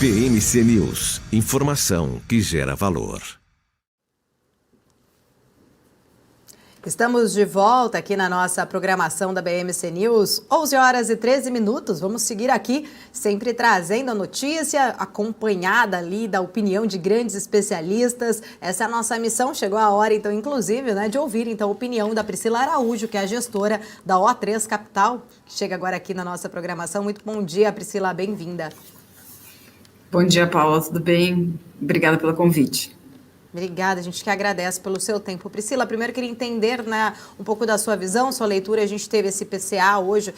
BMC News, informação que gera valor. Estamos de volta aqui na nossa programação da BMC News, 11 horas e 13 minutos. Vamos seguir aqui, sempre trazendo a notícia, acompanhada ali da opinião de grandes especialistas. Essa é a nossa missão. Chegou a hora, então, inclusive, né, de ouvir então, a opinião da Priscila Araújo, que é a gestora da O3 Capital, que chega agora aqui na nossa programação. Muito bom dia, Priscila, bem-vinda. Bom dia, Paula, tudo bem? Obrigada pelo convite. Obrigada, a gente que agradece pelo seu tempo. Priscila, primeiro queria entender, né, um pouco da sua visão, sua leitura. A gente teve esse IPCA hoje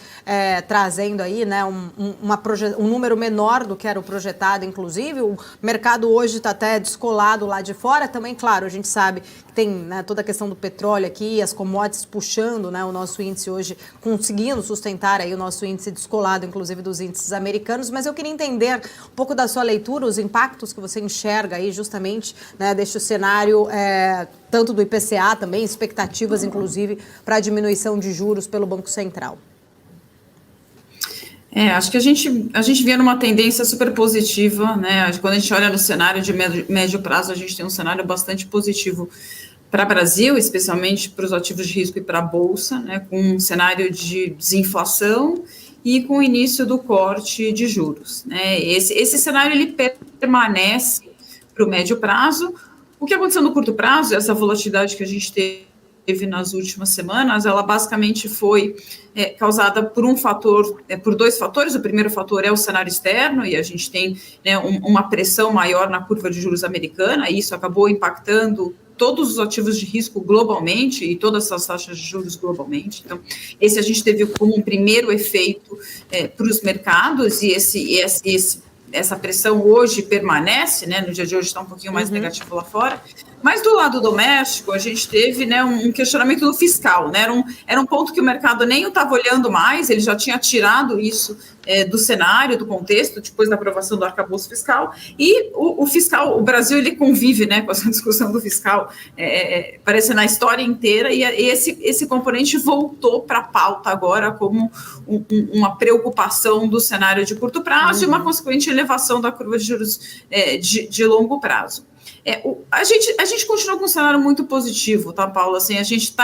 trazendo aí, né, um número menor do que era o projetado, inclusive. O mercado hoje está até descolado lá de fora. Também, claro, a gente sabe que tem, né, toda a questão do petróleo aqui, as commodities puxando, né, o nosso índice hoje, conseguindo sustentar aí o nosso índice descolado, inclusive dos índices americanos. Mas eu queria entender um pouco da sua leitura, os impactos que você enxerga aí justamente, né, deste cenário, tanto do IPCA também, expectativas, inclusive, para a diminuição de juros pelo Banco Central. Acho que a gente vê numa tendência super positiva, né? Quando a gente olha no cenário de médio prazo, a gente tem um cenário bastante positivo para o Brasil, especialmente para os ativos de risco e para a Bolsa, né? Com um cenário de desinflação e com o início do corte de juros, né? Esse cenário ele permanece para o médio prazo. O que aconteceu no curto prazo, essa volatilidade que a gente teve nas últimas semanas, ela basicamente foi causada por por dois fatores. O primeiro fator é o cenário externo, e a gente tem, né, uma pressão maior na curva de juros americana, e isso acabou impactando todos os ativos de risco globalmente e todas as taxas de juros globalmente. Então, esse a gente teve como um primeiro efeito para os mercados, e essa pressão hoje permanece, né? No dia de hoje está um pouquinho mais negativo lá fora. Mas do lado doméstico, a gente teve, né, um questionamento do fiscal, né? Era um ponto que o mercado nem estava olhando mais, ele já tinha tirado isso do cenário, do contexto, depois da aprovação do arcabouço fiscal. E o fiscal, o Brasil, ele convive, né, com essa discussão do fiscal, parece na história inteira, e esse componente voltou para a pauta agora como uma preocupação do cenário de curto prazo e uma consequente elevação da curva de juros de longo prazo. A gente continua com um cenário muito positivo, tá, Paula? Assim, a gente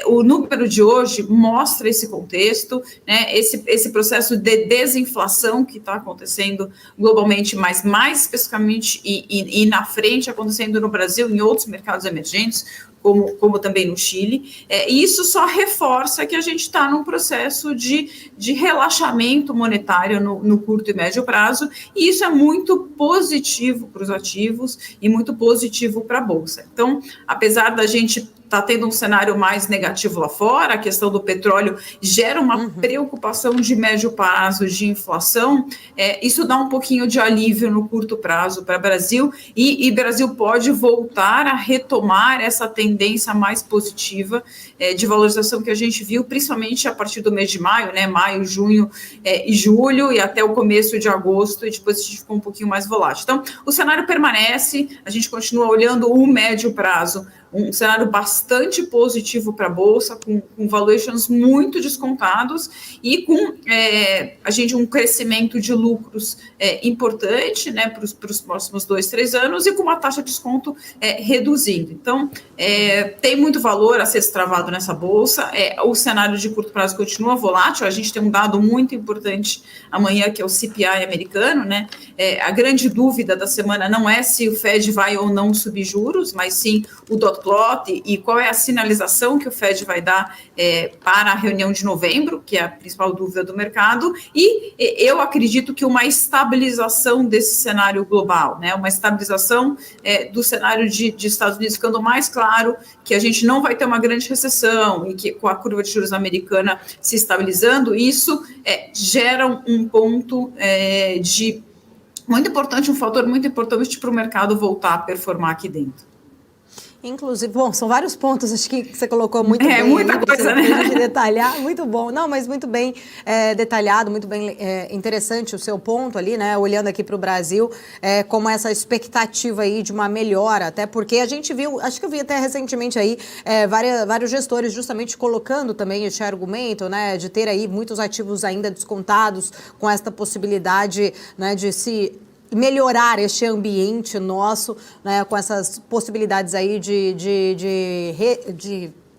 o número de hoje mostra esse contexto, né, esse processo de desinflação que está acontecendo globalmente, mas mais especificamente e na frente acontecendo no Brasil e em outros mercados emergentes, como também no Chile, e isso só reforça que a gente está num processo de relaxamento monetário no curto e médio prazo, e isso é muito positivo para os ativos e muito positivo para a Bolsa. Então, apesar da gente está tendo um cenário mais negativo lá fora, a questão do petróleo gera uma preocupação de médio prazo, de inflação, isso dá um pouquinho de alívio no curto prazo para o Brasil, e o Brasil pode voltar a retomar essa tendência mais positiva de valorização que a gente viu, principalmente a partir do mês de maio, né, maio, junho e julho, e até o começo de agosto, e depois a gente ficou um pouquinho mais volátil. Então, o cenário permanece, a gente continua olhando o médio prazo, um cenário bastante positivo para a Bolsa, com valuations muito descontados e com um crescimento de lucros importante, né, para os próximos 2-3 anos, e com uma taxa de desconto reduzindo. Então, tem muito valor a ser destravado nessa Bolsa. O cenário de curto prazo continua volátil. A gente tem um dado muito importante amanhã, que é o CPI americano, né? A grande dúvida da semana não é se o Fed vai ou não subir juros, mas sim o dot plot e qual é a sinalização que o Fed vai dar para a reunião de novembro, que é a principal dúvida do mercado, e eu acredito que uma estabilização desse cenário global, né, uma estabilização do cenário de Estados Unidos, ficando mais claro que a gente não vai ter uma grande recessão e que com a curva de juros americana se estabilizando, isso gera um ponto muito importante, um fator muito importante para o mercado voltar a performar aqui dentro. Inclusive, bom, são vários pontos, acho que você colocou muito bem. Muita coisa, né? De detalhar, muito bom. Não, mas muito bem detalhado, muito bem interessante o seu ponto ali, né? Olhando aqui para o Brasil, como essa expectativa aí de uma melhora, até porque a gente viu, acho que eu vi até recentemente aí, vários gestores justamente colocando também esse argumento, né? De ter aí muitos ativos ainda descontados, com esta possibilidade, né, de se melhorar este ambiente nosso, né, com essas possibilidades aí de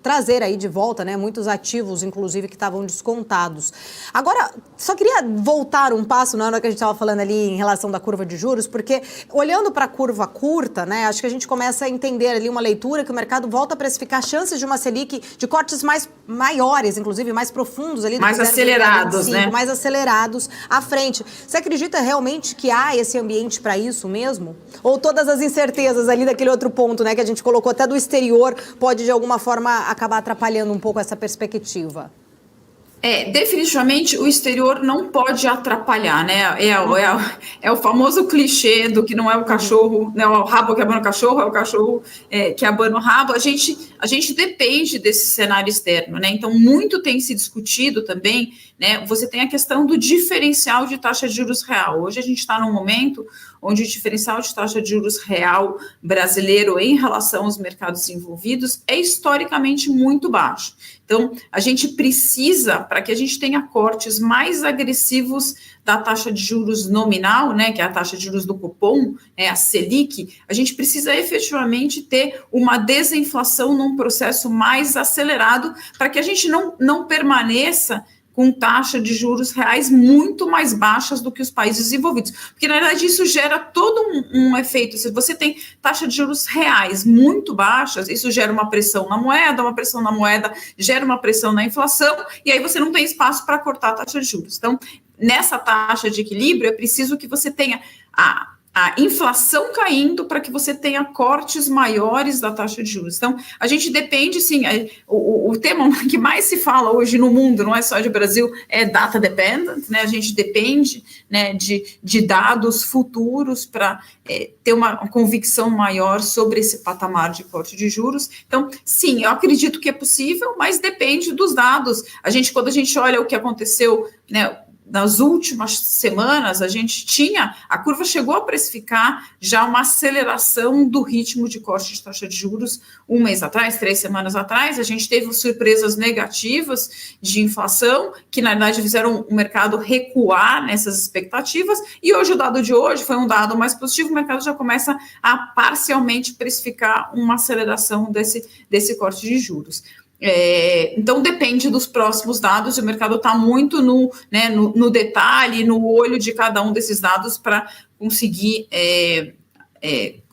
trazer aí de volta, né, muitos ativos, inclusive, que estavam descontados. Agora, só queria voltar um passo na hora que a gente estava falando ali em relação da curva de juros, porque olhando para a curva curta, né, acho que a gente começa a entender ali uma leitura que o mercado volta a precificar chances de uma Selic de cortes maiores, inclusive mais profundos ali. Mais acelerados, né? Mais acelerados à frente. Você acredita realmente que há esse ambiente para isso mesmo? Ou todas as incertezas ali daquele outro ponto, né, que a gente colocou até do exterior, pode de alguma forma acabar atrapalhando um pouco essa perspectiva? Definitivamente o exterior não pode atrapalhar, né? É o famoso clichê do que não é o cachorro, não é o rabo que abana o cachorro, é o cachorro que abana o rabo. A gente depende desse cenário externo, né? Então, muito tem se discutido também, né? Você tem a questão do diferencial de taxa de juros real. Hoje a gente está num momento onde o diferencial de taxa de juros real brasileiro em relação aos mercados envolvidos é historicamente muito baixo. Então, a gente precisa, para que a gente tenha cortes mais agressivos da taxa de juros nominal, né, que é a taxa de juros do cupom, a Selic, a gente precisa efetivamente ter uma desinflação num processo mais acelerado para que a gente não permaneça com taxa de juros reais muito mais baixas do que os países desenvolvidos. Porque, na verdade, isso gera todo um efeito. Se você tem taxa de juros reais muito baixas, isso gera uma pressão na moeda gera uma pressão na inflação, e aí você não tem espaço para cortar a taxa de juros. Então, nessa taxa de equilíbrio, é preciso que você tenha a inflação caindo para que você tenha cortes maiores da taxa de juros. Então, a gente depende, sim, o tema que mais se fala hoje no mundo, não é só de Brasil, é data dependent, né? A gente depende, né, de dados futuros para ter uma convicção maior sobre esse patamar de corte de juros. Então, sim, eu acredito que é possível, mas depende dos dados. Quando a gente olha o que aconteceu, né, nas últimas semanas, a curva chegou a precificar já uma aceleração do ritmo de corte de taxa de juros 1 mês atrás, 3 semanas atrás. A gente teve surpresas negativas de inflação, que na verdade fizeram o mercado recuar nessas expectativas, e hoje o dado de hoje foi um dado mais positivo, o mercado já começa a parcialmente precificar uma aceleração desse corte de juros. Então depende dos próximos dados, e o mercado está muito no detalhe, no olho de cada um desses dados para conseguir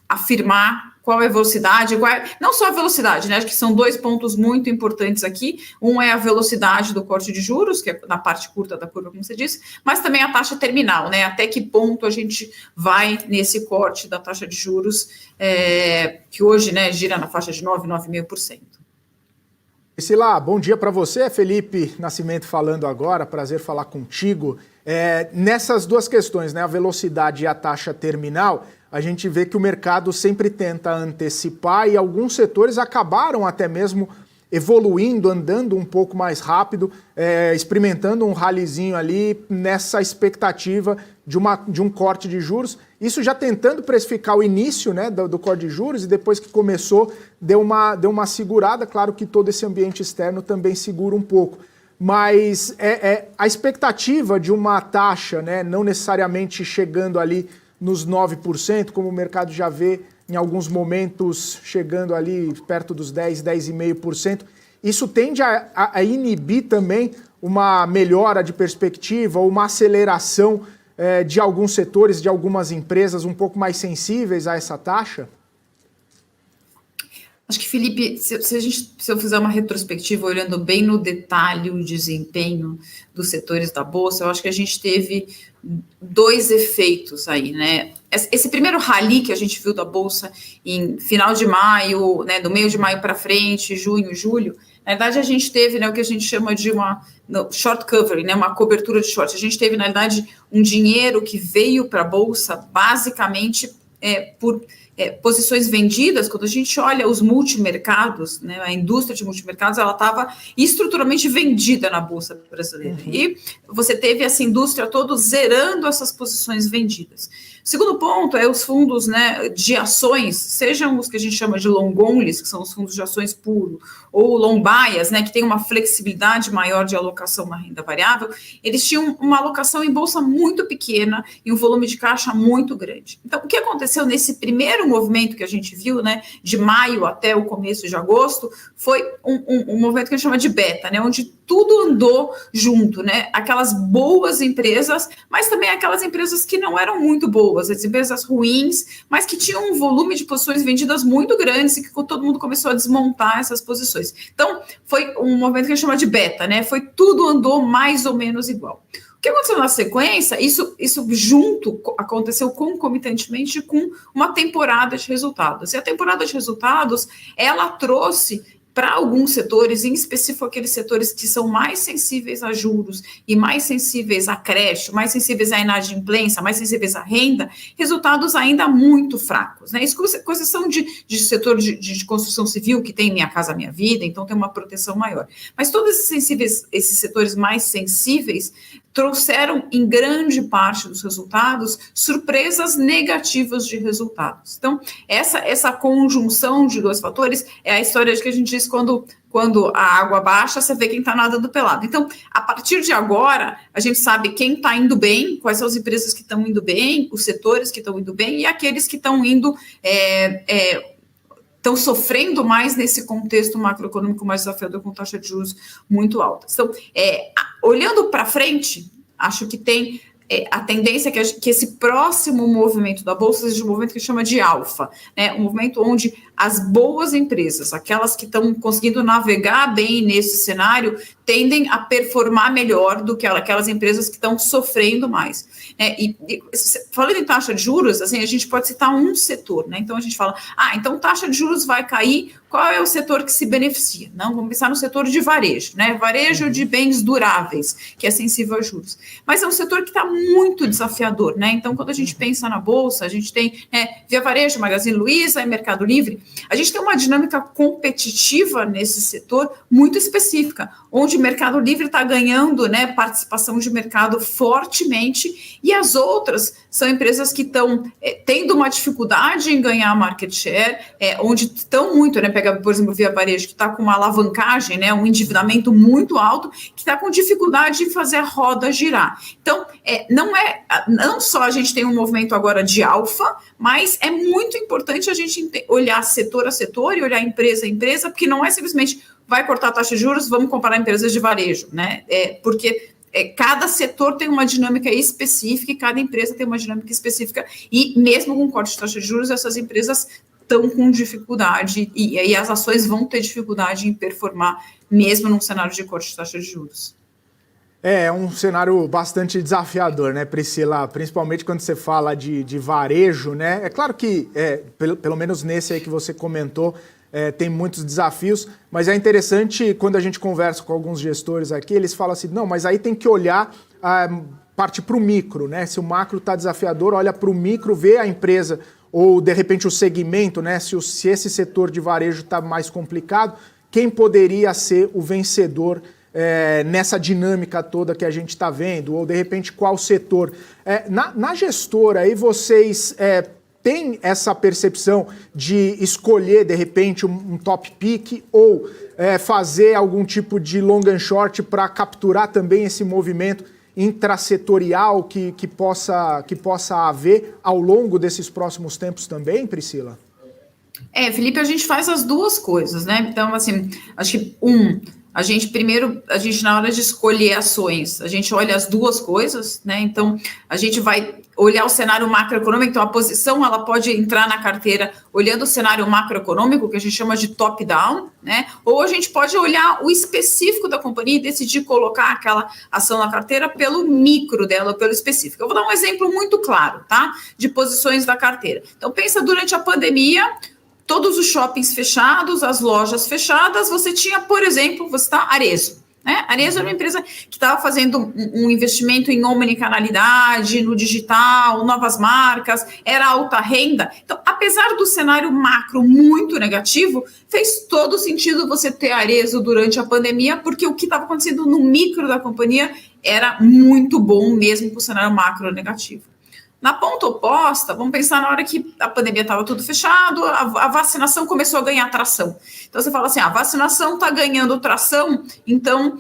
afirmar qual é a velocidade, não só a velocidade, né? Acho que são 2 pontos muito importantes aqui. Um é a velocidade do corte de juros, que é na parte curta da curva, como você disse, mas também a taxa terminal, né? Até que ponto a gente vai nesse corte da taxa de juros, que hoje, né, gira na faixa de 9,5%. Priscila, bom dia para você. Felipe Nascimento falando agora, prazer falar contigo. Nessas duas questões, né, a velocidade e a taxa terminal, a gente vê que o mercado sempre tenta antecipar e alguns setores acabaram até mesmo evoluindo, andando um pouco mais rápido, experimentando um ralizinho ali nessa expectativa de um corte de juros. Isso já tentando precificar o início, né, do corte de juros, e depois que começou, deu uma segurada. Claro que todo esse ambiente externo também segura um pouco. Mas a expectativa de uma taxa, né, não necessariamente chegando ali nos 9%, como o mercado já vê em alguns momentos chegando ali perto dos 10,5%, isso tende a inibir também uma melhora de perspectiva ou uma aceleração de alguns setores, de algumas empresas um pouco mais sensíveis a essa taxa? Acho que, Felipe, se eu fizer uma retrospectiva olhando bem no detalhe o desempenho dos setores da Bolsa, eu acho que a gente teve 2 efeitos aí, né? Esse primeiro rally que a gente viu da Bolsa em final de maio, né, do meio de maio para frente, junho, julho, na verdade a gente teve, né, o que a gente chama de short covering, né, uma cobertura de short. A gente teve, na verdade, um dinheiro que veio para a Bolsa basicamente por posições vendidas, quando a gente olha os multimercados, né, a indústria de multimercados, ela estava estruturalmente vendida na Bolsa Brasileira. E você teve essa indústria toda zerando essas posições vendidas. Segundo ponto é os fundos, né, de ações, sejam os que a gente chama de long onlys, que são os fundos de ações puro, ou long bias, né, que tem uma flexibilidade maior de alocação na renda variável, eles tinham uma alocação em bolsa muito pequena e um volume de caixa muito grande. Então, o que aconteceu nesse primeiro movimento que a gente viu, né, de maio até o começo de agosto, foi um movimento que a gente chama de beta, né, onde tudo andou junto, né, aquelas boas empresas, mas também aquelas empresas que não eram muito boas, as empresas ruins, mas que tinham um volume de posições vendidas muito grandes e que todo mundo começou a desmontar essas posições. Então, foi um movimento que a gente chama de beta, né, foi tudo andou mais ou menos igual. O que aconteceu na sequência, isso junto aconteceu concomitantemente com uma temporada de resultados. E a temporada de resultados, ela trouxe para alguns setores, em específico aqueles setores que são mais sensíveis a juros e mais sensíveis a crédito, mais sensíveis à inadimplência, mais sensíveis à renda, resultados ainda muito fracos, né? Isso com exceção de setor de construção civil, que tem Minha Casa Minha Vida, então tem uma proteção maior. Mas todos esses setores mais sensíveis trouxeram, em grande parte dos resultados, surpresas negativas de resultados. Então, essa conjunção de dois fatores é a história de que a gente diz quando a água baixa, você vê quem está nadando pelado. Então, a partir de agora, a gente sabe quem está indo bem, quais são as empresas que estão indo bem, os setores que estão indo bem e aqueles que estão indo... estão sofrendo mais nesse contexto macroeconômico mais desafiador com taxa de juros muito alta. Então, olhando para frente, acho que tem a tendência que esse próximo movimento da Bolsa seja um movimento que chama de alfa, né? Um movimento onde as boas empresas, aquelas que estão conseguindo navegar bem nesse cenário, tendem a performar melhor do que aquelas empresas que estão sofrendo mais. E falando em taxa de juros, assim, a gente pode citar um setor, né? Então a gente fala, então taxa de juros vai cair, qual é o setor que se beneficia? Não, vamos pensar no setor de varejo, né? Varejo de bens duráveis, que é sensível a juros. Mas é um setor que está muito desafiador, né? Então, quando a gente pensa na Bolsa, a gente tem Via Varejo, Magazine Luiza e Mercado Livre, a gente tem uma dinâmica competitiva nesse setor muito específica, onde o Mercado Livre está ganhando, né, participação de mercado fortemente, e as outras são empresas que estão tendo uma dificuldade em ganhar market share, onde estão muito, né, pega, por exemplo, Via Varejo, que está com uma alavancagem, né, um endividamento muito alto, que está com dificuldade em fazer a roda girar. Então, não só a gente tem um movimento agora de alfa, mas é muito importante a gente olhar setor a setor e olhar empresa a empresa, porque não é simplesmente vai cortar a taxa de juros, vamos comparar empresas de varejo, né? Porque cada setor tem uma dinâmica específica e cada empresa tem uma dinâmica específica, e mesmo com corte de taxa de juros, essas empresas estão com dificuldade, e aí as ações vão ter dificuldade em performar, mesmo num cenário de corte de taxa de juros. É um cenário bastante desafiador, né, Priscila? Principalmente quando você fala de varejo, né? É claro que, pelo menos nesse aí que você comentou, tem muitos desafios, mas é interessante quando a gente conversa com alguns gestores aqui, eles falam assim, não, mas aí tem que olhar, parte para o micro, né? Se o macro está desafiador, olha para o micro, vê a empresa ou, de repente, o segmento, né? Se esse setor de varejo está mais complicado, quem poderia ser o vencedor nessa dinâmica toda que a gente está vendo, ou de repente qual setor. Na gestora, aí vocês têm essa percepção de escolher de repente um top pick ou fazer algum tipo de long and short para capturar também esse movimento intrasetorial que possa haver ao longo desses próximos tempos também, Priscila? Felipe, a gente faz as duas coisas, né? Então, assim, acho que a gente na hora de escolher ações, a gente olha as duas coisas, né? Então, a gente vai olhar o cenário macroeconômico, então a posição, ela pode entrar na carteira olhando o cenário macroeconômico, que a gente chama de top-down, né? Ou a gente pode olhar o específico da companhia e decidir colocar aquela ação na carteira pelo micro dela, pelo específico. Eu vou dar um exemplo muito claro, tá? De posições da carteira. Então, pensa durante a pandemia, todos os shoppings fechados, as lojas fechadas, você tinha, por exemplo, Arezzo, né? A Arezzo era uma empresa que estava fazendo um investimento em omnicanalidade, no digital, novas marcas, era alta renda. Então, apesar do cenário macro muito negativo, fez todo sentido você ter a Arezzo durante a pandemia, porque o que estava acontecendo no micro da companhia era muito bom mesmo com o cenário macro negativo. Na ponta oposta, vamos pensar na hora que a pandemia estava tudo fechado, a vacinação começou a ganhar tração. Então, você fala assim, a vacinação está ganhando tração, então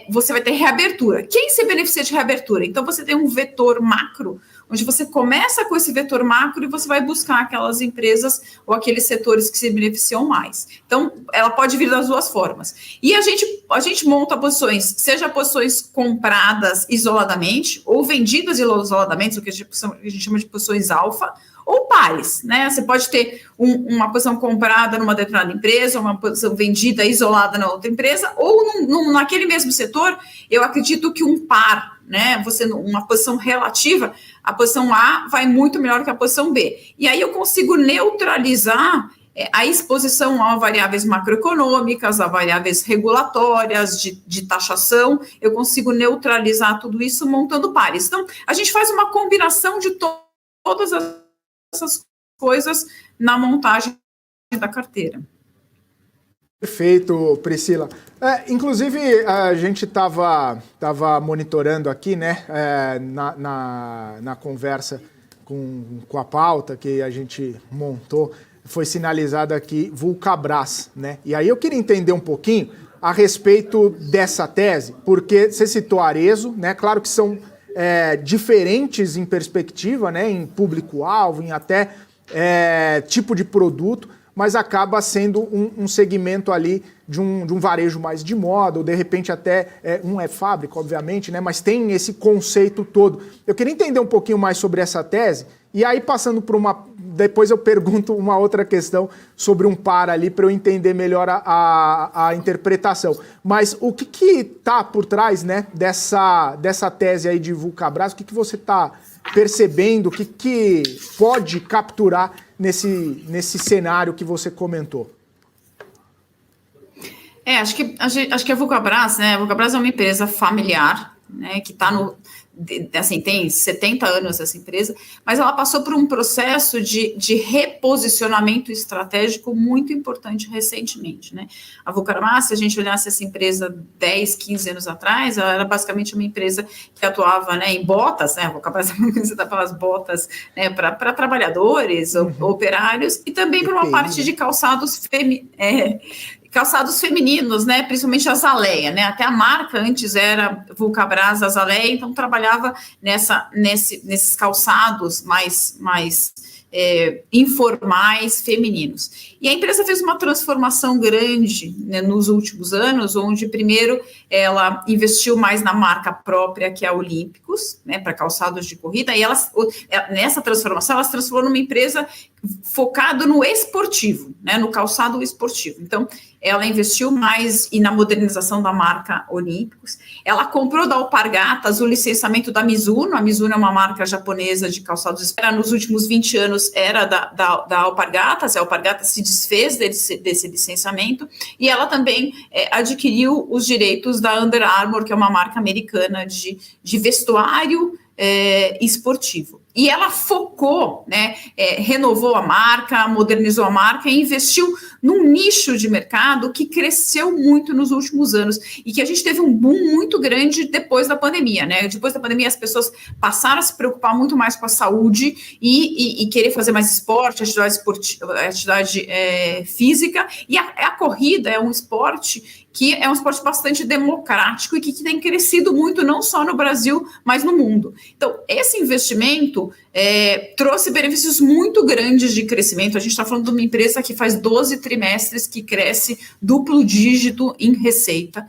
você vai ter reabertura. Quem se beneficia de reabertura? Então, você tem um vetor macro, onde você começa com esse vetor macro e você vai buscar aquelas empresas ou aqueles setores que se beneficiam mais. Então, ela pode vir das duas formas. E a gente monta posições, seja posições compradas isoladamente ou vendidas isoladamente, o que a gente chama de posições alfa, ou pares, né? Você pode ter uma posição comprada numa determinada empresa, uma posição vendida isolada na outra empresa, ou naquele mesmo setor, eu acredito que um par, né? Você uma posição relativa, a posição A vai muito melhor que a posição B. E aí eu consigo neutralizar a exposição a variáveis macroeconômicas, a variáveis regulatórias, de taxação, eu consigo neutralizar tudo isso montando pares. Então, a gente faz uma combinação de todas essas coisas na montagem da carteira. Perfeito, Priscila. Inclusive, a gente estava monitorando aqui, né, na conversa com a pauta que a gente montou, foi sinalizado aqui Vulcabras, né? E aí eu queria entender um pouquinho a respeito dessa tese, porque você citou Arezzo, né? Claro que são diferentes em perspectiva, né? Em público-alvo, em até tipo de produto, mas acaba sendo um segmento ali de um varejo mais de moda, ou de repente até um é fábrica, obviamente, né? Mas tem esse conceito todo. Eu queria entender um pouquinho mais sobre essa tese, e aí passando por depois eu pergunto uma outra questão sobre um par ali para eu entender melhor a interpretação. Mas o que está por trás, né, dessa tese aí de Vulcabras? O que você está percebendo? O que pode capturar nesse cenário que você comentou? Acho que a Vulcabras, né? A Vulcabras é uma empresa familiar, né? Que está assim, tem 70 anos essa empresa, mas ela passou por um processo de reposicionamento estratégico muito importante recentemente, né? A Vulcabras, se a gente olhasse essa empresa 10, 15 anos atrás, ela era basicamente uma empresa que atuava, né, em botas, né? A Vulcabras é uma empresa que pelas botas, né, para trabalhadores, operários, e também para uma parte de calçados femininos, né, principalmente Azaleia, né, até a marca antes era Vulcabras Azaleia, então trabalhava nesses calçados mais informais, femininos. E a empresa fez uma transformação grande, né, nos últimos anos, onde primeiro ela investiu mais na marca própria, que é a Olímpicos, né, para calçados de corrida, e nessa transformação ela se transformou numa empresa focada no esportivo, né, no calçado esportivo. Então, ela investiu mais na modernização da marca Olímpicos. Ela comprou da Alpargatas o licenciamento da Mizuno. A Mizuno é uma marca japonesa de calçados. Nos últimos 20 anos era da Alpargatas. A Alpargatas se desfez desse licenciamento. E ela também adquiriu os direitos da Under Armour, que é uma marca americana de vestuário esportivo. E ela focou, né, renovou a marca, modernizou a marca e investiu num nicho de mercado que cresceu muito nos últimos anos e que a gente teve um boom muito grande depois da pandemia, né? Depois da pandemia as pessoas passaram a se preocupar muito mais com a saúde e querer fazer mais esporte, atividade física, e a corrida é um esporte que é um esporte bastante democrático e que tem crescido muito, não só no Brasil, mas no mundo. Então, esse investimento trouxe benefícios muito grandes de crescimento. A gente está falando de uma empresa que faz 12 trimestres, que cresce duplo dígito em receita.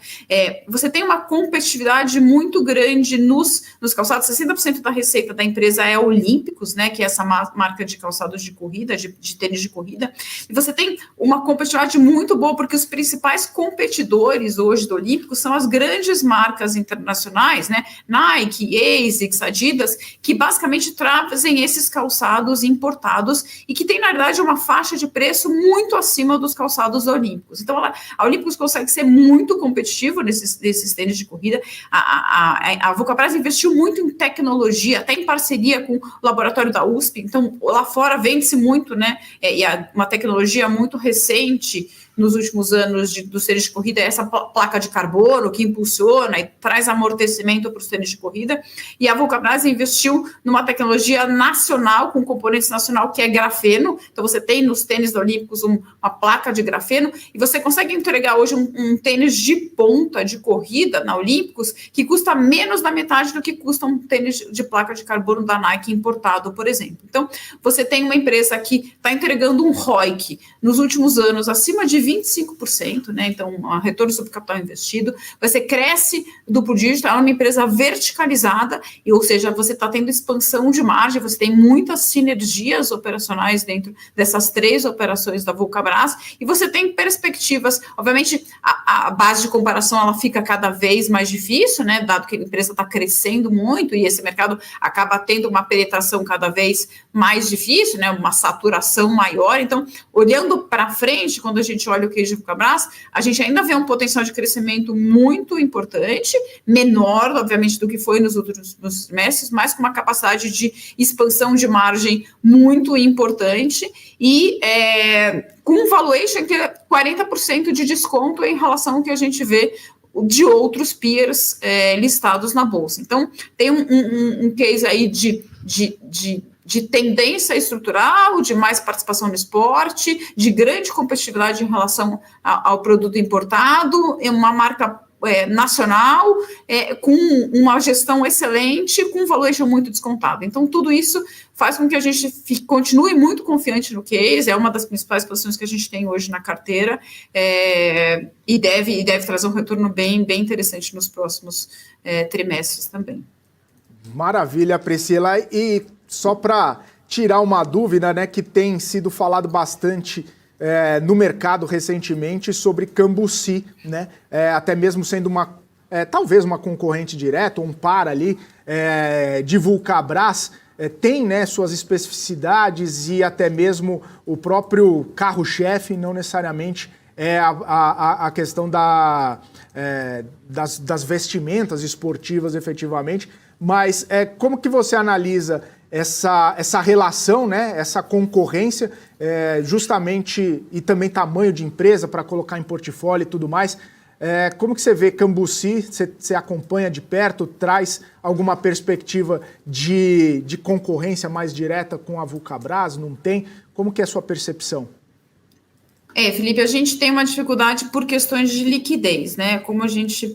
Você tem uma competitividade muito grande nos calçados. 60% da receita da empresa é Olímpicos, né, que é essa marca de calçados de corrida, de tênis de corrida. E você tem uma competitividade muito boa, porque os principais competidores hoje do Olímpicos são as grandes marcas internacionais, né, Nike, ASICS, Adidas, que basicamente trazem esses calçados importados e que tem, na verdade, uma faixa de preço muito acima dos calçados olímpicos. Então, a Olímpicos consegue ser muito competitivo nesses tênis de corrida. A Vulcabras investiu muito em tecnologia, até em parceria com o laboratório da USP. Então, lá fora vende-se muito, né? E uma tecnologia muito recente nos últimos anos dos tênis de corrida, essa placa de carbono que impulsiona e traz amortecimento para os tênis de corrida, e a Vulcabras investiu numa tecnologia nacional, com componentes nacional, que é grafeno. Então você tem nos tênis olímpicos uma placa de grafeno, e você consegue entregar hoje um tênis de ponta de corrida na Olímpicos, que custa menos da metade do que custa um tênis de placa de carbono da Nike importado, por exemplo. Então você tem uma empresa que está entregando um ROIC nos últimos anos acima de 25%, né? Então, um retorno sobre capital investido, você cresce duplo dígito, é uma empresa verticalizada, ou seja, você está tendo expansão de margem, você tem muitas sinergias operacionais dentro dessas 3 operações da Vulcabras, e você tem perspectivas, obviamente, a base de comparação ela fica cada vez mais difícil, né? Dado que a empresa está crescendo muito e esse mercado acaba tendo uma penetração cada vez mais difícil, né? Uma saturação maior. Então, olhando para frente, quando a gente olha o case de Vulcabras, a gente ainda vê um potencial de crescimento muito importante, menor, obviamente, do que foi nos últimos trimestres, mas com uma capacidade de expansão de margem muito importante e com um valuation que é 40% de desconto em relação ao que a gente vê de outros peers listados na Bolsa. Então, tem um case aí de tendência estrutural, de mais participação no esporte, de grande competitividade em relação ao produto importado, uma marca nacional, com uma gestão excelente, com um valuation muito descontado. Então, tudo isso faz com que a gente continue muito confiante no case, é uma das principais posições que a gente tem hoje na carteira, e deve trazer um retorno bem interessante nos próximos trimestres também. Maravilha, Priscila. E só para tirar uma dúvida, né, que tem sido falado bastante no mercado recentemente sobre Cambuci, né, até mesmo sendo talvez uma concorrente direta, ou um par ali de Vulcabras, tem, né, suas especificidades e até mesmo o próprio carro-chefe, não necessariamente a questão das vestimentas esportivas efetivamente, mas como que você analisa essa relação, né, essa concorrência, justamente, e também tamanho de empresa para colocar em portfólio e tudo mais? Como que você vê Cambuci? Você acompanha de perto, traz alguma perspectiva de concorrência mais direta com a Vulcabras? Não tem? Como que é a sua percepção? Felipe, a gente tem uma dificuldade por questões de liquidez, né? Como a gente,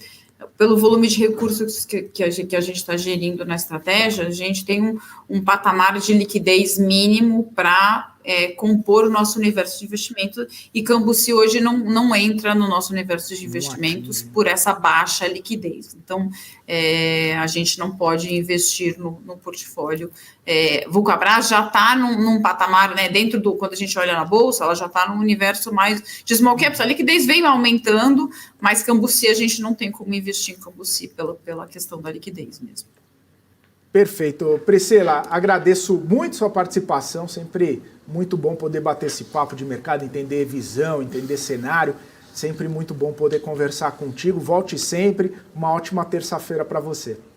pelo volume de recursos que a gente está gerindo na estratégia, a gente tem um patamar de liquidez mínimo para compor o nosso universo de investimento, e Cambuci hoje não entra no nosso universo de investimentos por essa baixa liquidez. Então, a gente não pode investir no portfólio. Vulcabras já está num patamar, né, quando a gente olha na Bolsa, ela já está num universo mais de small caps. A liquidez veio aumentando, mas Cambuci a gente não tem como investir em Cambuci pela questão da liquidez mesmo. Perfeito. Priscila, agradeço muito sua participação, sempre muito bom poder bater esse papo de mercado, entender visão, entender cenário, sempre muito bom poder conversar contigo. Volte sempre, uma ótima terça-feira para você.